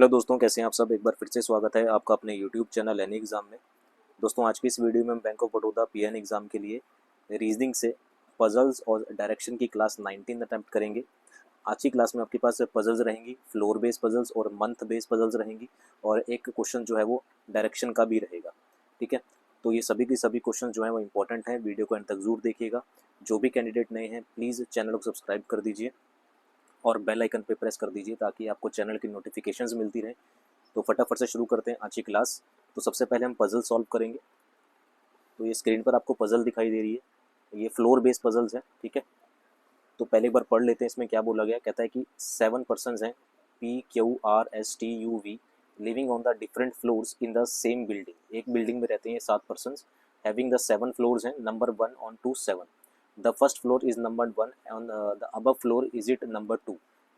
Hello दोस्तों, कैसे हैं आप सब। एक बार फिर से स्वागत है आपका अपने यूट्यूब चैनल एनी एग्ज़ाम में। दोस्तों, आज की इस वीडियो में हम bank of Baroda PN exam के लिए रीजनिंग से पजल्स और डायरेक्शन की क्लास 19 अटैम्प्ट करेंगे। आज की क्लास में आपके पास पजल्स रहेंगी, फ्लोर बेस पजल्स और मंथ बेस पजल्स रहेंगी, और एक क्वेश्चन जो है वो डायरेक्शन का भी रहेगा। ठीक है, तो ये सभी के सभी क्वेश्चन जो हैं वो इंपॉर्टेंट हैं। वीडियो को अंत तक जरूर देखिएगा। जो भी कैंडिडेट नए हैं प्लीज़ चैनल को सब्सक्राइब कर दीजिए और बेल आइकन पे प्रेस कर दीजिए ताकि आपको चैनल की नोटिफिकेशंस मिलती रहें। तो फटाफट से शुरू करते हैं आज की क्लास। तो सबसे पहले हम पजल सॉल्व करेंगे। तो ये स्क्रीन पर आपको पजल दिखाई दे रही है, ये फ्लोर बेस्ड पजल्स हैं। ठीक है, तो पहले एक बार पढ़ लेते हैं इसमें क्या बोला गया। कहता है कि 7 पर्सन्स हैं, PQRSTUV, living on the different floors in the same building. एक बिल्डिंग में रहते हैं 7 पर्सन्स, हैविंग द 7 फ्लोर्स हैं, number 1 on to 7। The first floor is number 1 on the above floor is it number 2।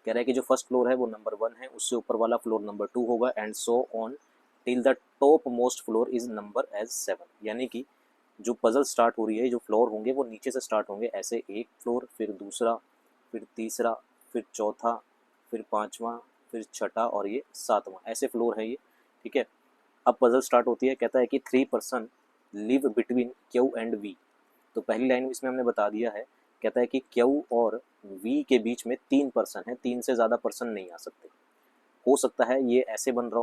कह रहा है कि जो फर्स्ट फ्लोर है वो नंबर 1 है, उससे ऊपर वाला फ्लोर नंबर 2 होगा, and so on till the top most floor is number as 7। यानी कि जो पजल स्टार्ट हो रही है, जो फ्लोर होंगे वो नीचे से स्टार्ट होंगे, ऐसे एक फ्लोर, फिर दूसरा, फिर तीसरा, फिर चौथा, फिर पांचवा, फिर छठा और ये सातवां, ऐसे फ्लोर है ये। ठीक है, अब पजल स्टार्ट होती है। कहता है कि 3 person live between Q and V. तो पहली लाइन इसमें हमने बता दिया है। कहता है कि क्यू और वी के बीच में 3 पर्सन है, 3 से ज़्यादा पर्सन नहीं आ सकते। हो सकता है ये ऐसे बन रहा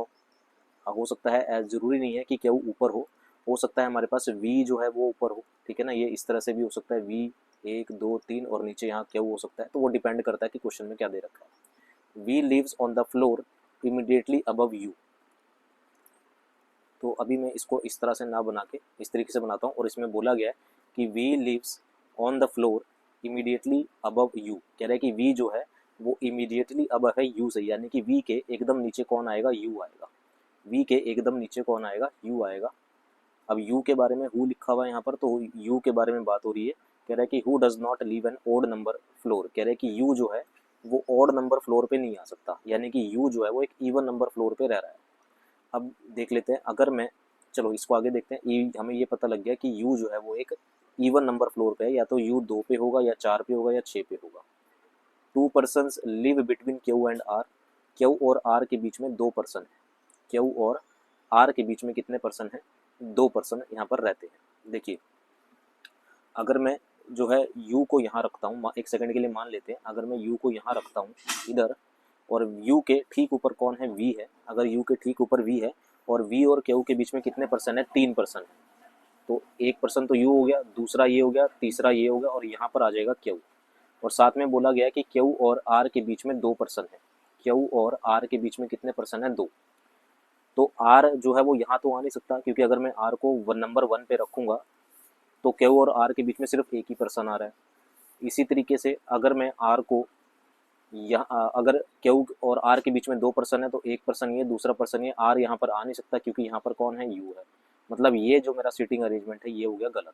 हो सकता है, ज़रूरी नहीं है कि क्यू ऊपर हो सकता है हमारे पास वी जो है वो ऊपर हो। ठीक है ना, ये इस तरह से भी हो सकता है, वी 1 2 3 और नीचे यहाँ क्यू हो सकता है। तो वो डिपेंड करता है कि क्वेश्चन में क्या दे रखा है। V lives on the floor immediately above U. तो अभी मैं इसको इस तरह से ना बना के इस तरीके से बनाता हूँ, और इसमें बोला गया है कि V lives on the floor immediately above U. कह रहा है कि वी जो है वो इमीडिएटली अबव है यू से, यानी कि वी के एकदम नीचे कौन आएगा, यू आएगा। वी के एकदम नीचे कौन आएगा, यू आएगा। अब यू के बारे में हु लिखा हुआ है यहाँ पर, तो यू के बारे में बात हो रही है। कह रहा है कि who does not live an odd number floor. कह रहा है कि यू जो है वो ओड नंबर फ्लोर पे नहीं आ सकता, यानी कि यू जो है वो एक इवन नंबर फ्लोर पे रह रहा है। अब देख लेते हैं, अगर मैं, चलो इसको आगे देखते हैं। हमें ये पता लग गया कि यू जो है वो एक इवन नंबर फ्लोर पे है, या तो यू 2 पे होगा या 4 पे होगा या 6 पे होगा। 2 person live between Q and R. Q और आर के बीच में 2 पर्सन है। क्यू और आर के बीच में कितने पर्सन हैं, 2 पर्सन यहाँ पर रहते हैं। देखिए, अगर मैं जो है u को यहाँ रखता हूँ, एक सेकंड के लिए मान लेते हैं, अगर मैं u को यहाँ रखता हूँ इधर, और u के ठीक ऊपर कौन है, v है। अगर u के ठीक ऊपर v है और v और q के बीच में कितने पर्सन है, 3 पर्सन है। तो एक पर्सन तो u हो गया, दूसरा ये हो गया, तीसरा ये हो गया, और यहाँ पर आ जाएगा q। और साथ में बोला गया है कि q और r के बीच में 2 पर्सन है। q और r के बीच में कितने पर्सन है, 2। तो r जो है वो यहाँ तो आ नहीं सकता, क्योंकि अगर मैं r को नंबर 1 पे रखूँगा तो क्यू और आर के बीच में सिर्फ एक ही पर्सन आ रहा है। इसी तरीके से अगर मैं आर को यहाँ, अगर क्यू और आर के बीच में 2 पर्सन है तो एक पर्सन ये, दूसरा पर्सन ये, आर यहाँ पर आ नहीं सकता क्योंकि यहाँ पर कौन है, यू है। मतलब ये जो मेरा सीटिंग अरेंजमेंट है ये हो गया गलत।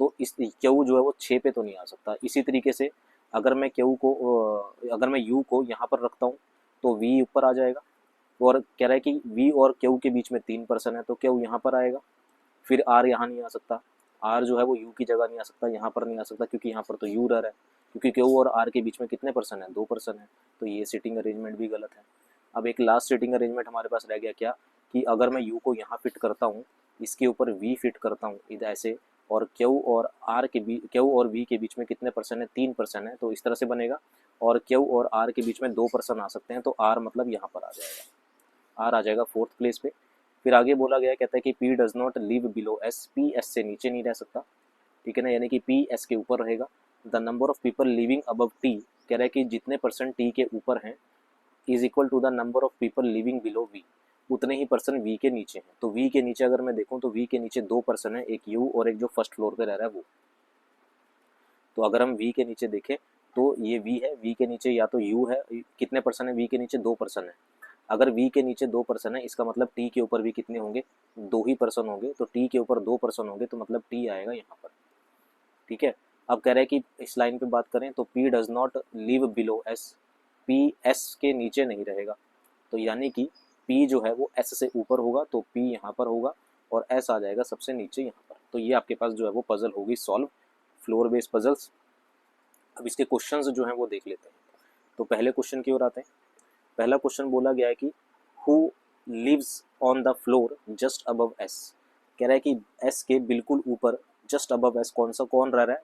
तो इस क्यू जो है वो 6 पे तो नहीं आ सकता। इसी तरीके से अगर मैं अगर मैं यू को यहाँ पर रखता हूँ तो वी ऊपर आ जाएगा। और कह रहा है कि वी और क्यू के बीच में 3 पर्सन है तो क्यू यहाँ पर आएगा, फिर आर यहाँ नहीं आ सकता। आर जो है वो यू की जगह नहीं आ सकता, यहाँ पर नहीं आ सकता क्योंकि यहाँ पर तो यू रह रहा है, क्योंकि क्यू और आर के बीच में कितने पर्सन है, 2 पर्सन है। तो ये सीटिंग अरेंजमेंट भी गलत है। अब एक लास्ट सीटिंग अरेंजमेंट हमारे पास रह गया क्या, कि अगर मैं यू को यहाँ फिट करता हूँ, इसके ऊपर वी फिट करता हूँ इधर ऐसे, और क्यू और वी के बीच में कितने पर्सन है, 3 पर्सन है, तो इस तरह से बनेगा। और क्यू और आर के बीच में 2 पर्सन आ सकते हैं, तो आर मतलब यहाँ पर आ जाएगा, आर आ जाएगा 4th प्लेस पे। फिर आगे बोला गया, कहता है कि P does not live below S. P S से नीचे नहीं रह सकता, ठीक है ना, यानी कि पी एस के ऊपर रहेगा। The number of people living above T. कह रहा है कि जितने पर्सन टी के ऊपर हैं is equal to the number of people living below V. उतने ही पर्सन वी के नीचे हैं। तो वी के नीचे अगर मैं देखूं तो वी के नीचे 2 पर्सन है, एक यू और एक जो फर्स्ट फ्लोर पे रह रहा है वो। तो अगर हम वी के नीचे देखें तो ये वी है, वी के नीचे या तो यू है। कितने पर्सन है वी के नीचे, 2 पर्सन है। अगर वी के नीचे 2 पर्सन है, इसका मतलब टी के ऊपर भी कितने होंगे, 2 ही पर्सन होंगे। तो टी के ऊपर 2 पर्सन होंगे तो मतलब टी आएगा यहाँ पर। ठीक है, अब कह रहा है कि इस लाइन पे बात करें तो P does not live below S. P S के नीचे नहीं रहेगा, तो यानी कि पी जो है वो एस से ऊपर होगा, तो पी यहाँ पर होगा और एस आ जाएगा सबसे नीचे यहाँ पर। तो ये आपके पास जो है वो पजल होगी सॉल्व, फ्लोर बेस्ड पजल्स। अब इसके क्वेश्चंस जो हैं वो देख लेते हैं। तो पहले क्वेश्चन की ओर आते हैं। पहला क्वेश्चन बोला गया है कि who lives on the floor just above S. कह रहा है कि एस के बिल्कुल ऊपर जस्ट अबव एस कौन रह रहा है,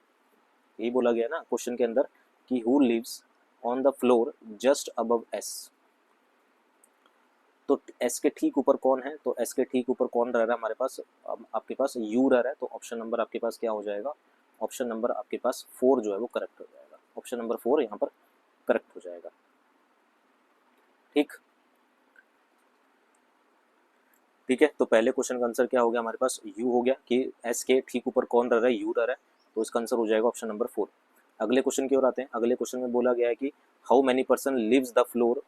यही बोला गया ना क्वेश्चन के अंदर कि who lives on the floor just above S. तो एस के ठीक ऊपर कौन है, तो एस के ठीक ऊपर कौन रह रहा है हमारे पास, आपके पास यू रह रहा है। तो ऑप्शन नंबर आपके पास क्या हो जाएगा, ऑप्शन नंबर आपके पास 4 जो है वो करेक्ट हो जाएगा। ऑप्शन नंबर 4 यहाँ पर करेक्ट हो जाएगा। ठीक ठीक है, तो पहले क्वेश्चन का आंसर क्या हो गया हमारे पास, यू हो गया कि एस के ठीक ऊपर कौन रह रहा है, यू रह रहा है, तो इसका आंसर हो जाएगा ऑप्शन नंबर 4। अगले क्वेश्चन की ओर आते हैं। अगले क्वेश्चन में बोला गया है कि how many person lives the floor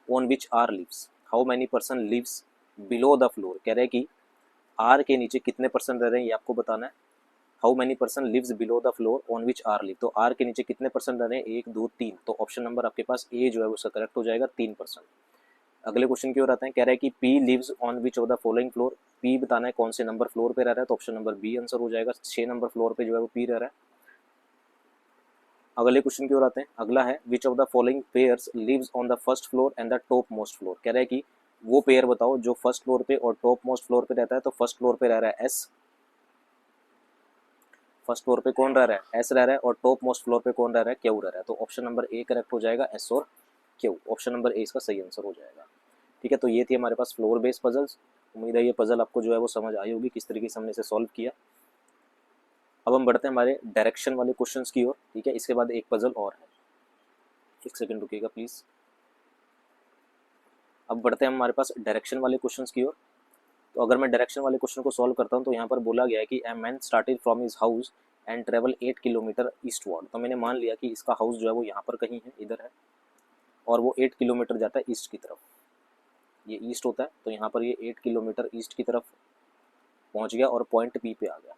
on which R lives. How many person lives below the floor, कह रहे हैं कि आर के नीचे कितने पर्सन रह रहे हैं ये आपको बताना है। How many person lives below the floor on which R live, तो आर के नीचे कितने पर्सन रह रहे हैं, 1 2 3, तो ऑप्शन नंबर आपके पास ए जो है उसका करेक्ट हो जाएगा 3%। अगले क्वेश्चन की ओर आते हैं। कह रहा है कि P lives on which of the following floor, P बताना है कौन से नंबर फ्लोर पे रह रहा है, तो ऑप्शन नंबर बी आंसर हो जाएगा, 6 नंबर फ्लोर पे जो है वो पी रह रहा है। अगले क्वेश्चन की ओर आते हैं। अगला है which of the following pairs lives on the first floor and the top most floor, कह रहा है कि वो पेयर बताओ जो फर्स्ट फ्लोर पे और टॉप मोस्ट फ्लोर पे रहता है। तो फर्स्ट फ्लोर पे रह रहा है एस, फर्स्ट फ्लोर पे कौन रह रहा है, एस रह रहा है, और टॉप मोस्ट फ्लोर पे कौन रह रहा है, क्यू रह रहा है। तो ऑप्शन नंबर ए करेक्ट हो जाएगा, एस और क्यू, ऑप्शन नंबर ए इसका सही आंसर हो जाएगा। ठीक है, तो ये थी हमारे पास फ्लोर बेस्ड पजल्स। उम्मीद है ये पजल आपको जो है वो समझ आई होगी किस तरीके से हमने इसे सॉल्व किया। अब हम बढ़ते हैं हमारे डायरेक्शन वाले क्वेश्चंस की ओर। ठीक है, इसके बाद एक पजल और है, एक सेकंड रुकिएगा प्लीज। अब बढ़ते हैं हमारे पास डायरेक्शन वाले क्वेश्चंस की ओर। तो अगर मैं डायरेक्शन वाले क्वेश्चन को सॉल्व करता हूँ तो यहाँ पर बोला गया है कि a man started from his house and travel 8 kilometre eastward. तो मैंने मान लिया कि इसका हाउस जो है वो यहाँ पर कहीं है, इधर है, और वो 8 किलोमीटर जाता है ईस्ट की तरफ, ये ईस्ट होता है, तो यहाँ पर ये 8 किलोमीटर ईस्ट की तरफ पहुँच गया और पॉइंट पी पे आ गया।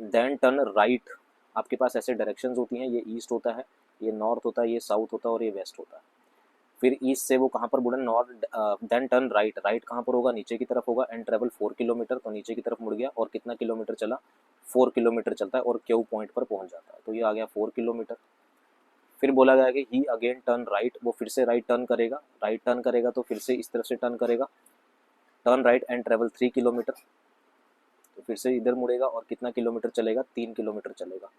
देन टर्न राइट, आपके पास ऐसे डायरेक्शंस होती हैं, ये ईस्ट होता है, ये नॉर्थ होता है, ये साउथ होता है और ये वेस्ट होता है। फिर ईस्ट से वो कहाँ पर मुड़ा, north, then turn right, right कहाँ पर होगा, नीचे की तरफ होगा, एंड ट्रेवल 4 किलोमीटर, तो नीचे की तरफ मुड़ गया और कितना किलोमीटर चला, 4 किलोमीटर चलता है और क्यू पॉइंट पर पहुंच जाता है, तो ये आ गया 4 किलोमीटर। फिर बोला गया कि ही अगेन टर्न राइट, वो फिर से राइट टर्न करेगा, राइट टर्न करेगा तो फिर से इस तरफ से टर्न करेगा, turn right and travel 3 kilometre, तो फिर से इधर मुड़ेगा और कितना किलोमीटर चलेगा, 3 किलोमीटर चलेगा।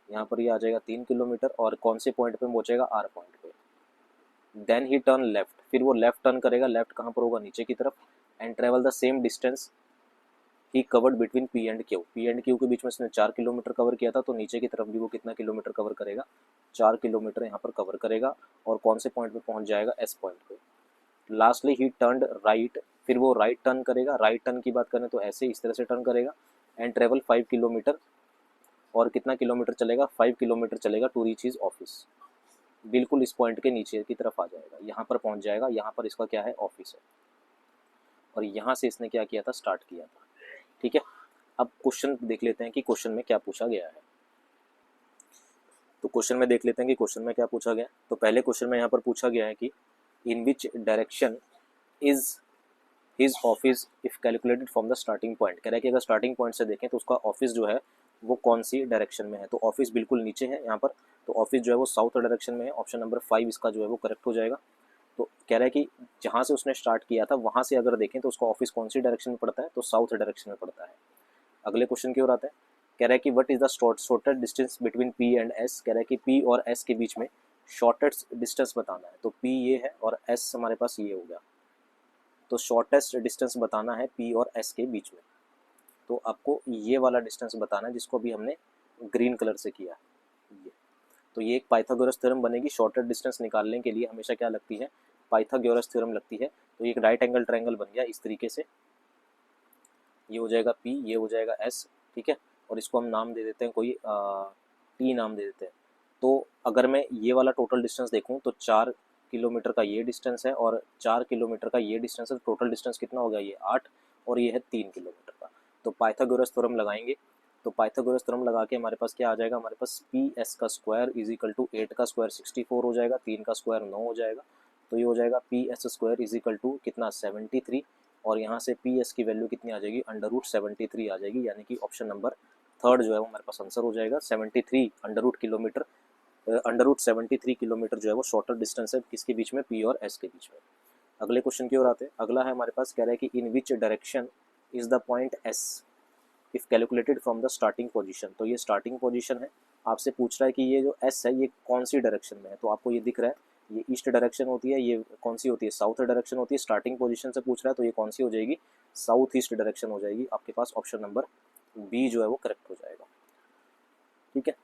यहाँ पर ये आ जाएगा 3 किलोमीटर और कौन से पॉइंट पे पहुंचेगा, आर पॉइंट पे। देन ही टर्न लेफ्ट, फिर वो लेफ्ट टर्न करेगा, लेफ्ट कहाँ पर होगा, नीचे की तरफ, and travel the same distance he covered between P and Q, P and Q के बीच में इसने 4 किलोमीटर कवर किया था, तो नीचे की तरफ भी वो कितना किलोमीटर कवर करेगा, 4 किलोमीटर यहाँ पर कवर करेगा और कौन से पॉइंट पे पहुँच जाएगा, एस पॉइंट पे। लास्टली ही टर्न राइट, फिर वो राइट टर्न करेगा, राइट टर्न की बात करें तो ऐसे इस तरह से टर्न करेगा, एंड ट्रेवल 5 किलोमीटर, और कितना किलोमीटर चलेगा, 5 किलोमीटर चलेगा टू रीच हिज ऑफिस। बिल्कुल इस पॉइंट के नीचे की तरफ आ जाएगा, यहाँ पर पहुँच जाएगा, यहाँ पर इसका क्या है, ऑफिस है, और यहाँ से इसने क्या किया था, स्टार्ट किया था। ठीक है, अब क्वेश्चन देख लेते हैं कि क्वेश्चन में क्या पूछा गया है। तो क्वेश्चन में देख लेते हैं कि क्वेश्चन में क्या पूछा गया। तो पहले क्वेश्चन में यहाँ पर पूछा गया है कि in which direction is his office if calculated from the starting point, कह रहा है कि अगर स्टार्टिंग पॉइंट से देखें तो उसका ऑफिस जो है वो कौन सी डायरेक्शन में है। तो ऑफिस बिल्कुल नीचे है यहाँ पर, तो ऑफिस जो है वो साउथ डायरेक्शन में है, ऑप्शन नंबर 5 इसका जो है वो करेक्ट हो जाएगा। तो कह रहा है कि जहाँ से उसने स्टार्ट किया था वहाँ से अगर देखें तो उसका ऑफिस कौन सी डायरेक्शन में पड़ता है, तो साउथ डायरेक्शन में पड़ता है। अगले क्वेश्चन की ओर आते हैं। कह रहा है कि what is the shortest distance between P and S, कह रहा है कि पी और एस के बीच में शॉर्टेस्ट डिस्टेंस बताना है। तो पी ये है और एस हमारे पास ये हो गया, तो शॉर्टेस्ट डिस्टेंस बताना है पी और एस के बीच में। तो आपको ये वाला डिस्टेंस बताना है जिसको अभी हमने ग्रीन कलर से किया ये। तो ये एक पाइथागोरस थ्योरम बनेगी। शॉर्टेस्ट डिस्टेंस निकालने के लिए हमेशा क्या लगती है, पाइथागोरस थ्योरम लगती है। तो ये एक राइट एंगल ट्रायंगल बन गया इस तरीके से, ये हो जाएगा पी, ये हो जाएगा एस। ठीक है, और इसको हम नाम दे देते हैं कोई टी नाम दे देते हैं। तो अगर मैं ये वाला टोटल डिस्टेंस देखूं तो 4 किलोमीटर का ये डिस्टेंस है और 4 किलोमीटर का ये डिस्टेंस है, टोटल डिस्टेंस कितना हो गया, ये 8, और ये है 3 किलोमीटर का। तो पाइथागोरस थ्योरम लगाएंगे, तो पाइथागोरस थ्योरम लगा के हमारे पास क्या आ जाएगा, हमारे पास पी एस का स्क्वायर इज इक्वल टू 8 का स्क्वायर 64 हो जाएगा, 3 का स्क्वायर 9 हो जाएगा। तो ये हो जाएगा P S square is equal to कितना, 73, और यहाँ से पी एस की वैल्यू कितनी आ जाएगी, √73 आ जाएगी, यानी कि ऑप्शन नंबर 3 जो है वो हमारे पास आंसर हो जाएगा। 73 अंडर किलोमीटर, √73 किलोमीटर जो है वो शॉर्टर डिस्टेंस है किसके बीच में, पी और एस के बीच में। अगले क्वेश्चन की ओर आते हैं। अगला है हमारे पास, कह रहा है कि in which direction is the point S if calculated from the starting position. तो ये स्टार्टिंग पोजीशन है, आपसे पूछ रहा है कि ये जो एस है ये कौन सी डायरेक्शन में है। तो आपको ये दिख रहा है, ये ईस्ट डायरेक्शन होती है, ये कौन सी होती है, साउथ डायरेक्शन होती है। स्टार्टिंग पोजीशन से पूछ रहा है तो ये कौन सी हो जाएगी, साउथ ईस्ट डायरेक्शन हो जाएगी। आपके पास ऑप्शन नंबर बी जो है वो करेक्ट हो जाएगा। ठीक है,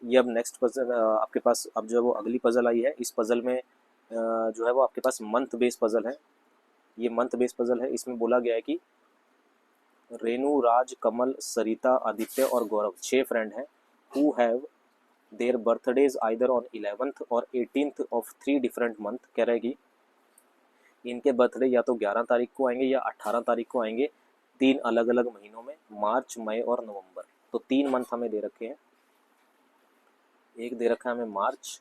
ये अब नेक्स्ट पजल आपके पास, अब जो है वो अगली पजल आई है। इस पजल में जो है वो आपके पास मंथ बेस पजल है। ये मंथ बेस पजल है। इसमें बोला गया है कि रेणु, राज, कमल, सरिता, आदित्य और गौरव 6 फ्रेंड हैं who have their birthdays either on 11th और 18th ऑफ 3 डिफरेंट मंथ। कह रहे हैं कि इनके बर्थडे या तो 11 तारीख को आएंगे या 18 तारीख को आएंगे, 3 अलग अलग महीनों में, मार्च, मई और नवंबर। तो 3 मंथ हमें दे रखे हैं, एक दे रखा है हमें मार्च,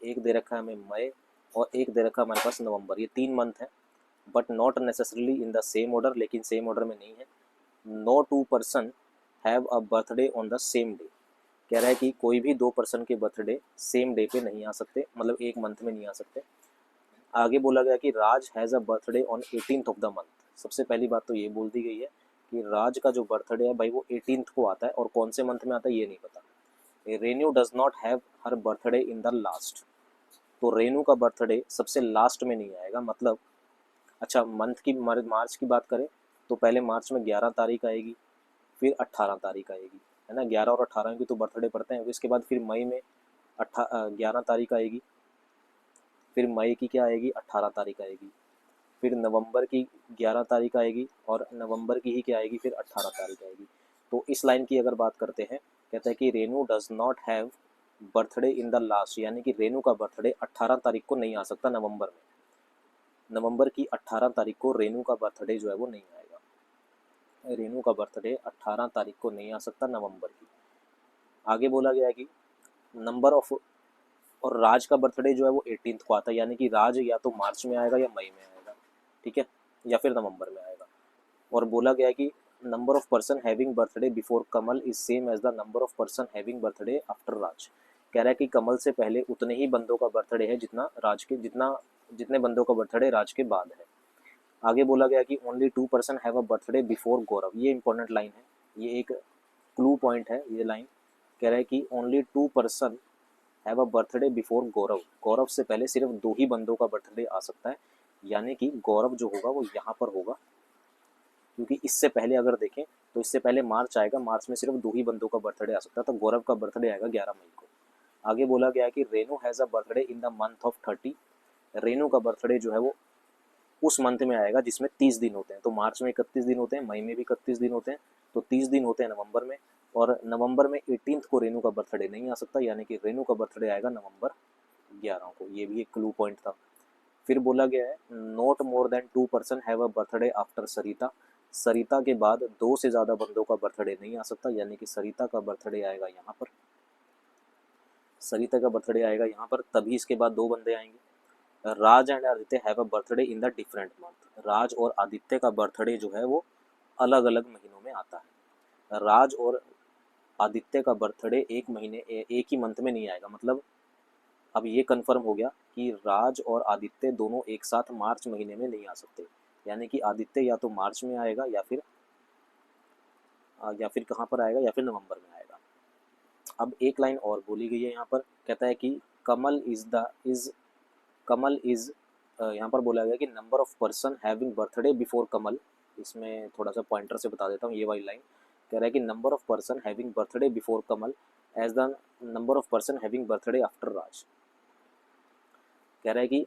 एक दे रखा है हमें मई और एक दे रखा है हमारे पास नवंबर। ये 3 मंथ हैं, but not necessarily in the same order, लेकिन सेम ऑर्डर में नहीं है। No 2 person have a birthday on the same day. कह रहा है कि कोई भी 2 पर्सन के बर्थडे सेम डे पे नहीं आ सकते, मतलब एक मंथ में नहीं आ सकते। आगे बोला गया कि Raj has a birthday on 18th of the month. सबसे पहली बात तो ये बोल दी गई है कि राज का जो बर्थडे है भाई वो 18th को आता है, और कौन से मंथ में आता है ये नहीं पता। Renew does not have her birthday in the last. तो रेनू का बर्थडे सबसे लास्ट में नहीं आएगा, मतलब अच्छा मंथ की मार्च की बात करें तो पहले मार्च में 11 तारीख आएगी, फिर 18 तारीख आएगी, है ना। 11 और 18 की तो बर्थडे पड़ते हैं। इसके बाद फिर मई में 11 तारीख आएगी, फिर मई की क्या आएगी, 18 तारीख आएगी, फिर नवंबर की 11 तारीख आएगी, और नवंबर की ही क्या आएगी, फिर 18 तारीख आएगी। तो इस लाइन की अगर बात करते हैं, कहता है कि Renu does not have birthday in the last, यानी कि रेनू का बर्थडे 18 तारीख को नहीं आ सकता नवंबर में। नवंबर की 18 तारीख को रेनू का बर्थडे जो है वो नहीं आएगा। रेनू का बर्थडे 18 तारीख को नहीं आ सकता नवंबर की। आगे बोला गया कि नंबर ऑफ, और राज का बर्थडे जो है वो 18th को आता है, यानी कि राज या तो मार्च में आएगा या मई में आएगा, ठीक है, या फिर नवंबर में आएगा। और बोला गया कि number of person having birthday before Kamal is same as the number of person having birthday after Raj. कह रहा है कि कमल से पहले उतने ही बंदों का बर्थडे है जितना राज के, जितने बंदों का बर्थडे राज के बाद है। आगे बोला गया कि only 2 person have a birthday before Gaurav. ये इंपॉर्टेंट लाइन है, ये एक क्लू पॉइंट है ये लाइन। कह रहा है कि only 2 person have a birthday before Gaurav. Gaurav से पहले सिर्फ 2 ही बंदों का बर्थडे आ सकता है, यानी कि गौरव जो होगा वो यहाँ पर होगा, क्योंकि इससे पहले अगर देखें तो इससे पहले मार्च आएगा, मार्च में सिर्फ 2 ही बंदों का बर्थडे आ सकता है, तो गौरव का बर्थडे आएगा 11 मई को। आगे बोला गया कि Renu has a birthday in the month of 30। Renu का बर्थडे जो है वो उस मंथ में आएगा जिसमें 30 दिन होते हैं। तो मार्च में 31 दिन होते हैं, मई में भी 31 दिन होते हैं, तो 30 दिन होते हैं नवंबर में। और नवंबर में 18th को रेनू का बर्थडे नहीं आ सकता, यानी कि रेनू का बर्थडे आएगा नवंबर 11 को। ये भी एक क्लू पॉइंट था। फिर बोला गया है not more than 2 person have a birthday after Sarita. Sarita के बाद 2 से ज़्यादा बंदों का बर्थडे नहीं आ सकता, यानी कि सरिता का बर्थडे आएगा यहाँ पर, सरिता का बर्थडे आएगा यहाँ पर, तभी इसके बाद 2 बंदे आएंगे। Raj and Aditya have a birthday in the different month. Raj और आदित्य का बर्थडे जो है वो अलग अलग महीनों में आता है। राज और आदित्य का बर्थडे एक महीने एक ही मंथ में नहीं आएगा, मतलब अब ये कंफर्म हो गया कि राज और आदित्य दोनों एक साथ मार्च महीने में नहीं आ सकते, यानी कि आदित्य या तो मार्च में आएगा या फिर कहाँ पर आएगा, या फिर नवंबर में आएगा। अब एक लाइन और बोली गई है यहाँ पर, कहता है कि कमल इज यहाँ पर बोला गया कि number of person having birthday before Kamal. इसमें थोड़ा सा पॉइंटर से बता देता हूँ, ये वाली लाइन कह रहा है कि number of person having birthday before Kamal as the number of person having birthday after Raj. कह रहा है कि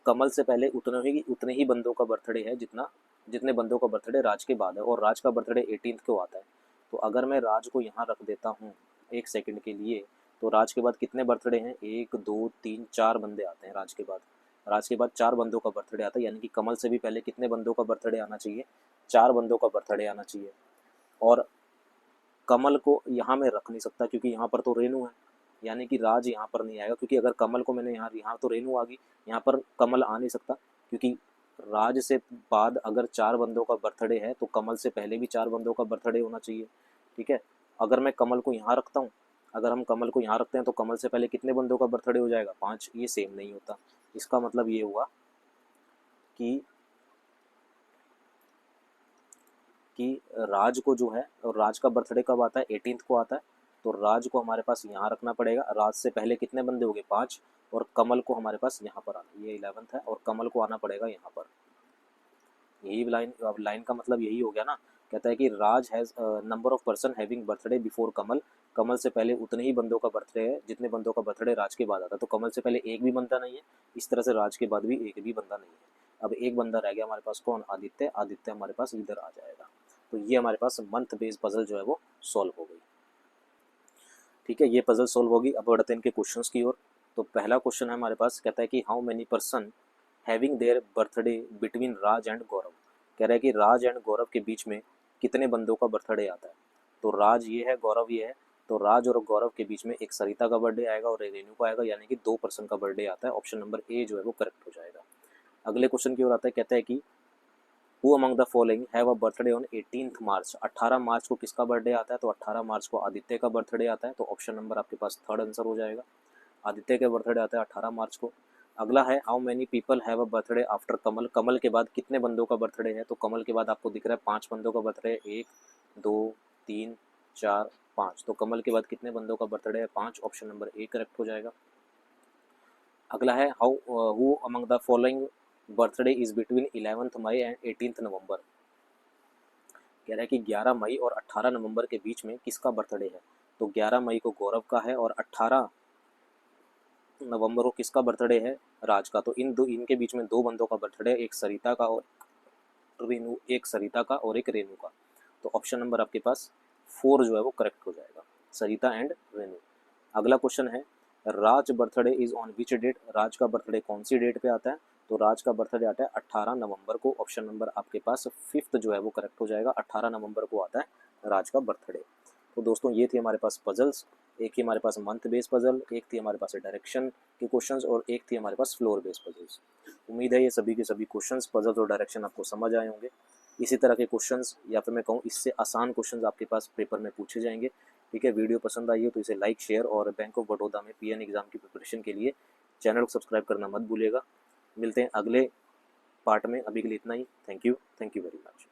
कमल से पहले उतने ही बंदों का बर्थडे है जितने बंदों का बर्थडे राज के बाद है, और राज का बर्थडे 18th को आता है। तो अगर मैं राज को यहाँ रख देता हूँ 1 सेकंड के लिए, तो राज के बाद कितने बर्थडे हैं, 1 2 3 4 बंदे आते हैं राज के बाद। राज के बाद 4 बंदों का बर्थडे आता है, यानी कि कमल से भी पहले कितने बंदों का बर्थडे आना चाहिए, 4 बंदों का बर्थडे आना चाहिए। और कमल को यहाँ मैं रख नहीं सकता क्योंकि यहाँ पर तो रेनू है, यानी कि राज यहाँ पर नहीं आएगा, क्योंकि अगर कमल को मैंने यहाँ तो रेनू आ गई, यहाँ पर कमल आ नहीं सकता, क्योंकि राज से बाद अगर 4 बंदों का बर्थडे है तो कमल से पहले भी 4 बंदों का बर्थडे होना चाहिए, ठीक है। अगर मैं कमल को यहाँ रखता हूँ, अगर हम कमल को यहाँ रखते हैं तो कमल से पहले कितने बंदों का बर्थडे हो जाएगा, 5। ये सेम नहीं होता। इसका मतलब ये हुआ कि राज को जो है, और राज का बर्थडे कब आता है, 18th को आता है, तो राज को हमारे पास यहाँ रखना पड़ेगा। राज से पहले कितने बंदे हो गए, 5, और कमल को हमारे पास यहाँ पर आना, ये 11th है, और कमल को आना पड़ेगा यहाँ पर। यही लाइन, अब लाइन का मतलब यही हो गया ना, कहता है कि Raj has number of person having birthday before Kamal, Kamal से पहले उतने ही बंदों का बर्थडे है जितने बंदों का बर्थडे राज के बाद आता है। तो कमल से पहले एक भी बंदा नहीं है, इस तरह से राज के बाद भी एक भी बंदा नहीं है। अब एक बंदा रह गया हमारे पास, कौन, आदित्य। आदित्य हमारे पास इधर आ जाएगा। तो ये हमारे पास मंथ बेस्ड पजल जो है वो सॉल्व हो गई। ठीक है, ये पजल सॉल्व होगी। अब बढ़ते हैं इनके क्वेश्चंस की ओर। तो पहला क्वेश्चन है हमारे पास, कहता है कि how many person having their birthday between Raj and Gaurav. कह रहा है कि राज एंड गौरव के बीच में कितने बंदों का बर्थडे आता है। तो राज ये है, गौरव ये है, तो राज और गौरव के बीच में एक सरिता का बर्थडे आएगा और एक रेणु का आएगा, यानी कि 2 पर्सन का बर्थडे आता है। ऑप्शन नंबर ए जो है वो करेक्ट हो जाएगा। अगले क्वेश्चन की ओर आता है, कहता है कि who among the following have a birthday on 18th मार्च। 18 मार्च को किसका बर्थडे आता है, तो 18 मार्च को आदित्य का बर्थडे आता है। तो ऑप्शन नंबर आपके पास थर्ड आंसर हो जाएगा, आदित्य का बर्थडे आता है 18 मार्च को। अगला है how many people have a birthday after Kamal. Kamal के बाद कितने बंदों का बर्थडे है, तो कमल के बाद आपको दिख रहा है 5 बंदों का बर्थडे है, 1 2 3 4 5। तो कमल के बाद कितने बंदों का बर्थडे है, 5। ऑप्शन नंबर ए करेक्ट हो जाएगा। अगला है how who among the following birthday is between 11th May and 18th November. कह रहा है कि 11 मई और 18 नवंबर के बीच में किसका बर्थडे है। तो 11 मई को गौरव का है और 18 नवंबर को किसका बर्थडे है, राज का। तो इनके बीच में 2 बंदों का बर्थडे, एक सरिता का और रेणु, एक सरिता का और एक रेणु का। तो ऑप्शन नंबर आपके पास 4 जो है वो करेक्ट हो जाएगा, सरिता एंड रेणु। अगला क्वेश्चन है Raj birthday is on which date. Raj का बर्थडे कौन सी डेट पे आता है, तो राज का बर्थडे आता है 18 नवंबर को। ऑप्शन नंबर आपके पास 5th जो है वो करेक्ट हो जाएगा, 18 नवंबर को आता है राज का बर्थडे। तो दोस्तों ये थी हमारे पास पजल्स, एक थी हमारे पास मंथ बेस पजल, एक थी हमारे पास डायरेक्शन के क्वेश्चंस, और एक थी हमारे पास फ्लोर बेस पजल्स। उम्मीद है ये सभी के सभी क्वेश्चंस, पजल्स और डायरेक्शन आपको समझ आए होंगे। इसी तरह के क्वेश्चंस, या फिर मैं कहूँ इससे आसान क्वेश्चंस आपके पास पेपर में पूछे जाएंगे। ठीक है, वीडियो पसंद आई हो तो इसे लाइक, शेयर, और बैंक ऑफ बड़ौदा में PN एग्जाम की प्रिपरेशन के लिए चैनल को सब्सक्राइब करना मत भूलिएगा। मिलते हैं अगले पार्ट में, अभी के लिए इतना ही। Thank you very much.